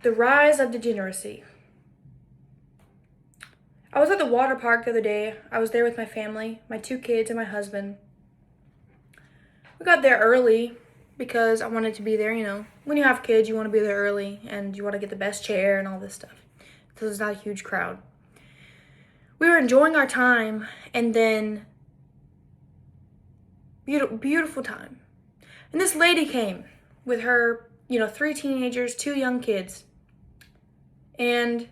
The rise of degeneracy. I was at the water park the other day. I was there with my family, my 2 kids and my husband. We got there early because I wanted to be there, When you have kids, you want to be there early and you want to get the best chair and all this stuff. So it's not a huge crowd. We were enjoying our time, and then beautiful time. And this lady came with her, 3 teenagers, 2 young kids. And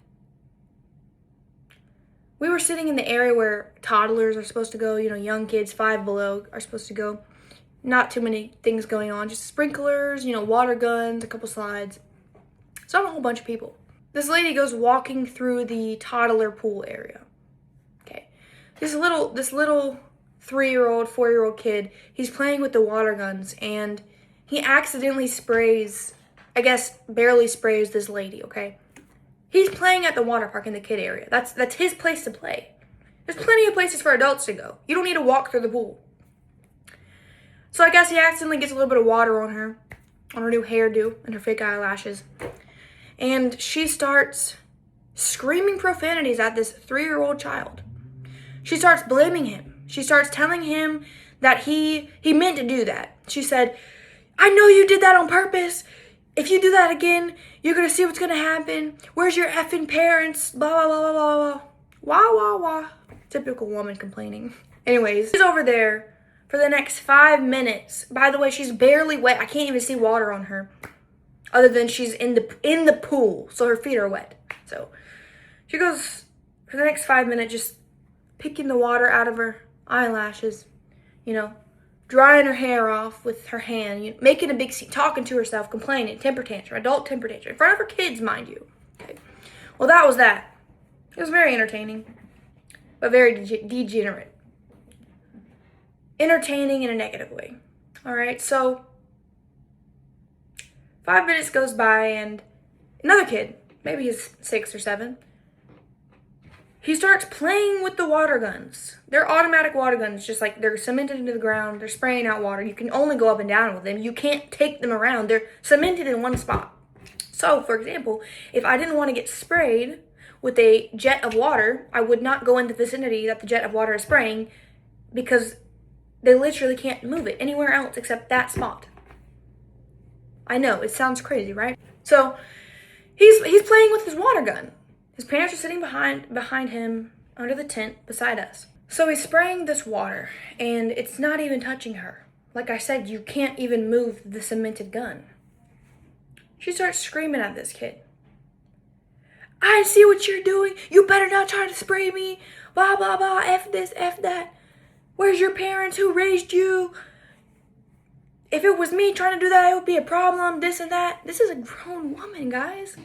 we were sitting in the area where toddlers are supposed to go, young kids 5 below are supposed to go. Not too many things going on, just sprinklers, water guns, a couple slides. So not a whole bunch of people. This lady goes walking through the toddler pool area. Okay. This little 3-year-old, 4-year-old kid, he's playing with the water guns, and he accidentally barely sprays this lady, okay? He's playing at the water park in the kid area. That's his place to play. There's plenty of places for adults to go. You don't need to walk through the pool. So I guess he accidentally gets a little bit of water on her new hairdo and her fake eyelashes. And she starts screaming profanities at this 3-year-old child. She starts blaming him. She starts telling him that he meant to do that. She said, "I know you did that on purpose. If you do that again, you're going to see what's going to happen. Where's your effing parents? Blah, blah, blah, blah, blah, blah. Wah, wah, wah." Typical woman complaining. Anyways, she's over there for the next 5 minutes. By the way, she's barely wet. I can't even see water on her, other than she's in the pool, so her feet are wet. So she goes for the next 5 minutes just picking the water out of her eyelashes, drying her hair off with her hand, making a big scene, talking to herself, complaining, temper tantrum, adult temper tantrum, in front of her kids, mind you. Okay. Well, that was that. It was very entertaining, but very degenerate. Entertaining in a negative way. All right, so 5 minutes goes by, and another kid, maybe he's 6 or 7, he starts playing with the water guns. They're automatic water guns, just like they're cemented into the ground. They're spraying out water. You can only go up and down with them. You can't take them around. They're cemented in one spot. So, for example, if I didn't want to get sprayed with a jet of water, I would not go in the vicinity that the jet of water is spraying, because they literally can't move it anywhere else except that spot. I know, it sounds crazy, right? So, he's playing with his water gun. His parents are sitting behind him under the tent beside us. So he's spraying this water, and it's not even touching her. Like I said, you can't even move the cemented gun. She starts screaming at this kid. "I see what you're doing. You better not try to spray me. Blah, blah, blah. F this, F that. Where's your parents? Who raised you? If it was me trying to do that, it would be a problem. This and that." This is a grown woman, guys.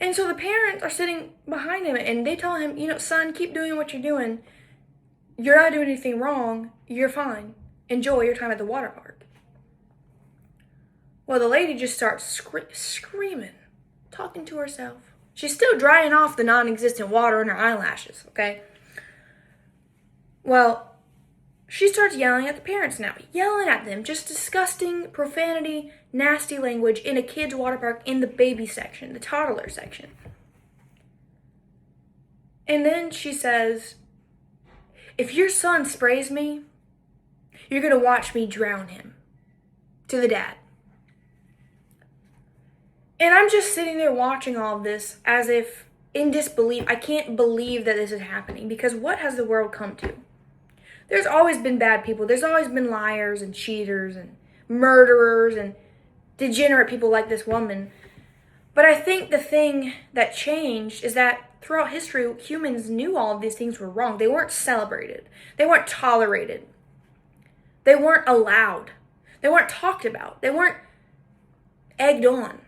And so the parents are sitting behind him, and they tell him, "Son, keep doing what you're doing. You're not doing anything wrong. You're fine. Enjoy your time at the water park." Well, the lady just starts screaming, talking to herself. She's still drying off the non-existent water in her eyelashes, okay? Well, she starts yelling at the parents now. Yelling at them. Just disgusting profanity, nasty language in a kid's water park in the baby section, the toddler section. And then she says, "If your son sprays me, you're going to watch me drown him." To the dad. And I'm just sitting there watching all of this as if in disbelief. I can't believe that this is happening, because what has the world come to? There's always been bad people. There's always been liars and cheaters and murderers and degenerate people like this woman. But I think the thing that changed is that throughout history, humans knew all of these things were wrong. They weren't celebrated. They weren't tolerated. They weren't allowed. They weren't talked about. They weren't egged on.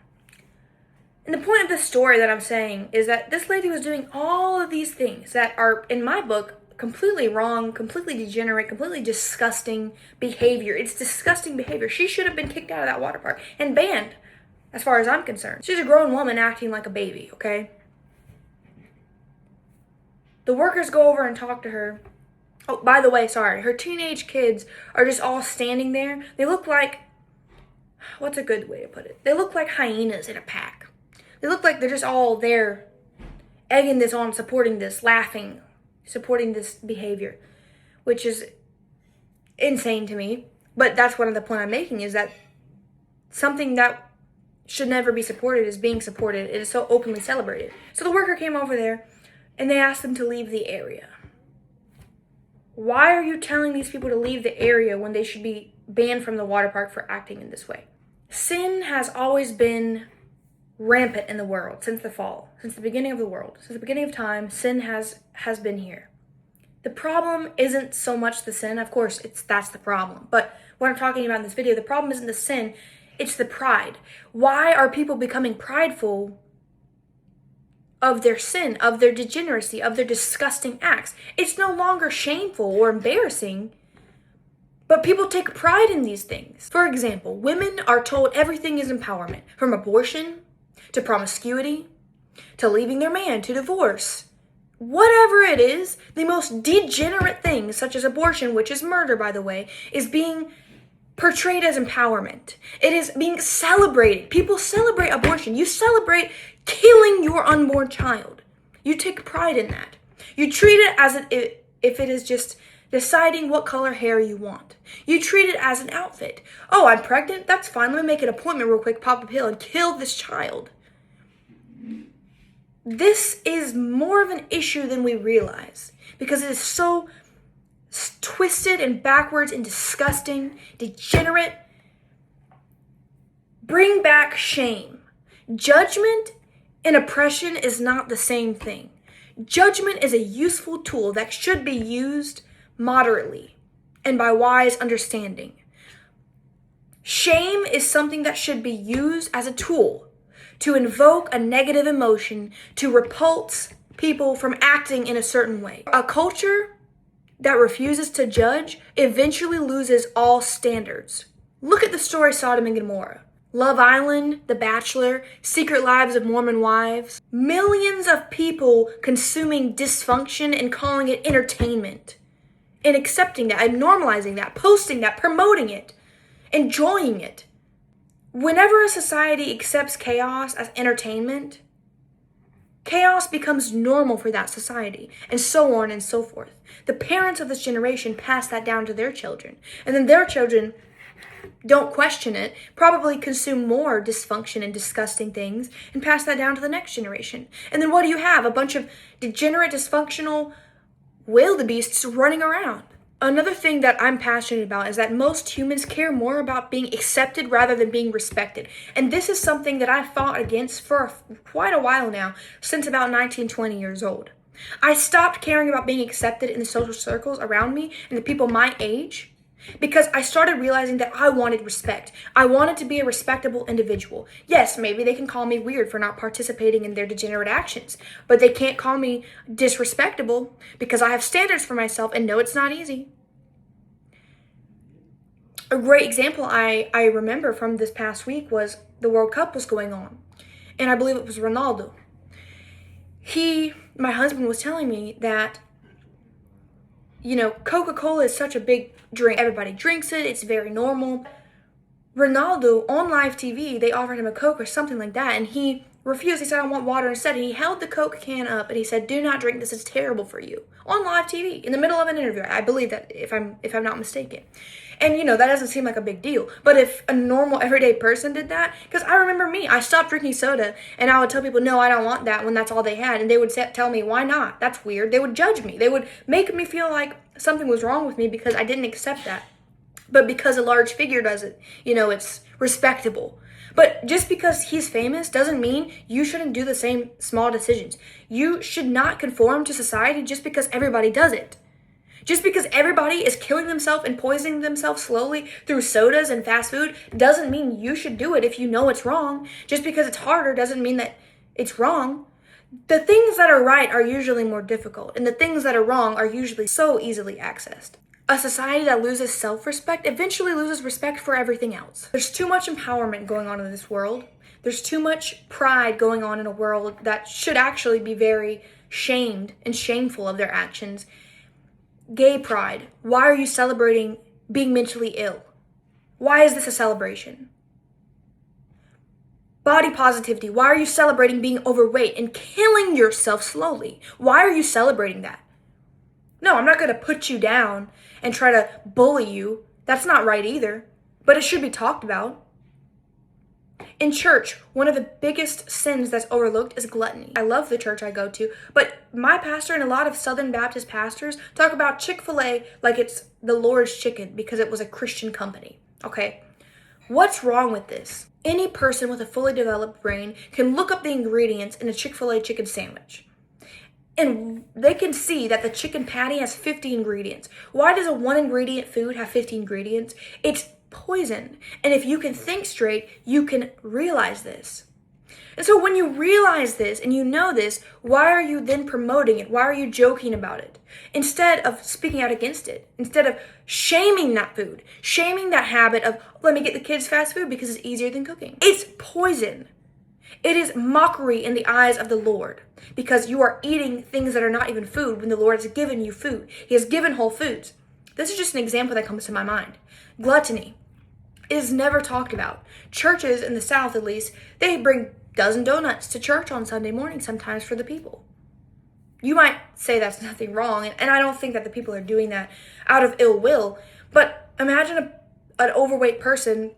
And the point of this story that I'm saying is that this lady was doing all of these things that are, in my book, completely wrong, completely degenerate, completely disgusting behavior. It's disgusting behavior. She should have been kicked out of that water park and banned, as far as I'm concerned. She's a grown woman acting like a baby, okay? The workers go over and talk to her. Oh, by the way, sorry, her teenage kids are just all standing there. They look like what's a good way to put it? They look like hyenas in a pack. They look like they're just all there, egging this on, supporting this, laughing, supporting this behavior, which is insane to me. But that's one of the point I'm making, is that something that should never be supported is being supported. It is so openly celebrated. So the worker came over there and they asked them to leave the area. Why are you telling these people to leave the area when they should be banned from the water park for acting in this way? Sin has always been rampant in the world since the fall, since the beginning of the world, since the beginning of time. Sin has been here. The problem isn't so much the sin. Of course, that's the problem. But what I'm talking about in this video, the problem isn't the sin, it's the pride. Why are people becoming prideful of their sin, of their degeneracy, of their disgusting acts? It's no longer shameful or embarrassing, but people take pride in these things. For example, women are told everything is empowerment, from abortion to promiscuity to leaving their man to divorce. Whatever it is, the most degenerate things, such as abortion, which is murder, by the way, is being portrayed as empowerment. It is being celebrated. People celebrate abortion. You celebrate killing your unborn child. You take pride in that. You treat it as if it is just deciding what color hair you want. You treat it as an outfit. Oh, I'm pregnant? That's fine. Let me make an appointment real quick, pop a pill, and kill this child. This is more of an issue than we realize, because it is so twisted and backwards and disgusting, degenerate. Bring back shame. Judgment and oppression is not the same thing. Judgment is a useful tool that should be used moderately and by wise understanding. Shame is something that should be used as a tool to invoke a negative emotion, to repulse people from acting in a certain way. A culture that refuses to judge eventually loses all standards. Look at the story Sodom and Gomorrah. Love Island, The Bachelor, Secret Lives of Mormon Wives. Millions of people consuming dysfunction and calling it entertainment. And accepting that, and normalizing that, posting that, promoting it, enjoying it. Whenever a society accepts chaos as entertainment, chaos becomes normal for that society, and so on and so forth. The parents of this generation pass that down to their children, and then their children don't question it, probably consume more dysfunction and disgusting things, and pass that down to the next generation. And then what do you have? A bunch of degenerate, dysfunctional wildebeests running around. Another thing that I'm passionate about is that most humans care more about being accepted rather than being respected. And this is something that I've fought against for quite a while now, since about 19, 20 years old. I stopped caring about being accepted in the social circles around me and the people my age, because I started realizing that I wanted respect. I wanted to be a respectable individual. Yes, maybe they can call me weird for not participating in their degenerate actions, but they can't call me disrespectable because I have standards for myself and know it's not easy. A great example I remember from this past week was the World Cup was going on, and I believe it was Ronaldo. My husband was telling me that, Coca-Cola is such a big drink. Everybody drinks it. It's very normal. Ronaldo, on live TV, they offered him a Coke or something like that, and he refused. He said, I want water instead. And he held the Coke can up, and he said, do not drink this. It's terrible for you. On live TV, in the middle of an interview. I believe that, if I'm not mistaken. And, that doesn't seem like a big deal. But if a normal, everyday person did that, because I remember me, I stopped drinking soda, and I would tell people, no, I don't want that, when that's all they had. And they would tell me, why not? That's weird. They would judge me. They would make me feel like something was wrong with me because I didn't accept that. But because a large figure does it, it's respectable. But just because he's famous doesn't mean you shouldn't do the same small decisions. You should not conform to society just because everybody does it. Just because everybody is killing themselves and poisoning themselves slowly through sodas and fast food doesn't mean you should do it if you know it's wrong. Just because it's harder doesn't mean that it's wrong. The things that are right are usually more difficult, and the things that are wrong are usually so easily accessed. A society that loses self-respect eventually loses respect for everything else. There's too much empowerment going on in this world. There's too much pride going on in a world that should actually be very shamed and shameful of their actions. Gay pride. Why are you celebrating being mentally ill? Why is this a celebration? Body positivity. Why are you celebrating being overweight and killing yourself slowly? Why are you celebrating that? No, I'm not going to put you down and try to bully you. That's not right either. But it should be talked about. In church, one of the biggest sins that's overlooked is gluttony. I love the church I go to, but my pastor and a lot of Southern Baptist pastors talk about Chick-fil-A like it's the Lord's chicken because it was a Christian company. Okay? What's wrong with this? Any person with a fully developed brain can look up the ingredients in a Chick-fil-A chicken sandwich. And they can see that the chicken patty has 50 ingredients. Why does a one ingredient food have 50 ingredients? It's poison. And if you can think straight, you can realize this. And so when you realize this and you know this, why are you then promoting it? Why are you joking about it? Instead of speaking out against it, instead of shaming that food, shaming that habit of, let me get the kids fast food because it's easier than cooking. It's poison. It is mockery in the eyes of the Lord because you are eating things that are not even food when the Lord has given you food. He has given whole foods. This is just an example that comes to my mind. Gluttony is never talked about. Churches in the South, at least, they bring dozen donuts to church on Sunday morning sometimes for the people. You might say that's nothing wrong, and I don't think that the people are doing that out of ill will, but imagine an overweight person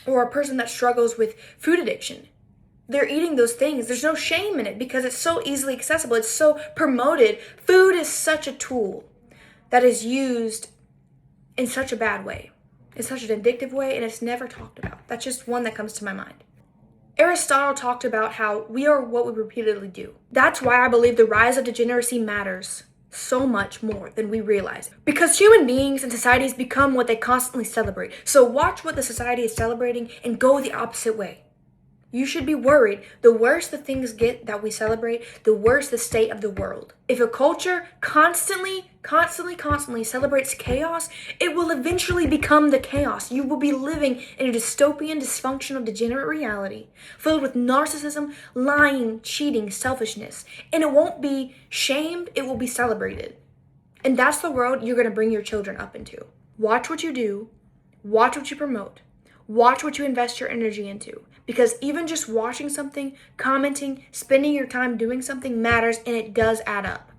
or a person that struggles with food addiction. They're eating those things. There's no shame in it because it's so easily accessible. It's so promoted. Food is such a tool that is used in such a bad way, in such an addictive way, and it's never talked about. That's just one that comes to my mind. Aristotle talked about how we are what we repeatedly do. That's why I believe the rise of degeneracy matters so much more than we realize. Because human beings and societies become what they constantly celebrate. So watch what the society is celebrating and go the opposite way. You should be worried. The worse the things get that we celebrate, the worse the state of the world. If a culture constantly celebrates chaos, it will eventually become the chaos. You will be living in a dystopian, dysfunctional, degenerate reality filled with narcissism, lying, cheating, selfishness. And it won't be shamed, it will be celebrated. And that's the world you're going to bring your children up into. Watch what you do. Watch what you promote. Watch what you invest your energy into. Because even just watching something, commenting, spending your time doing something matters, and it does add up.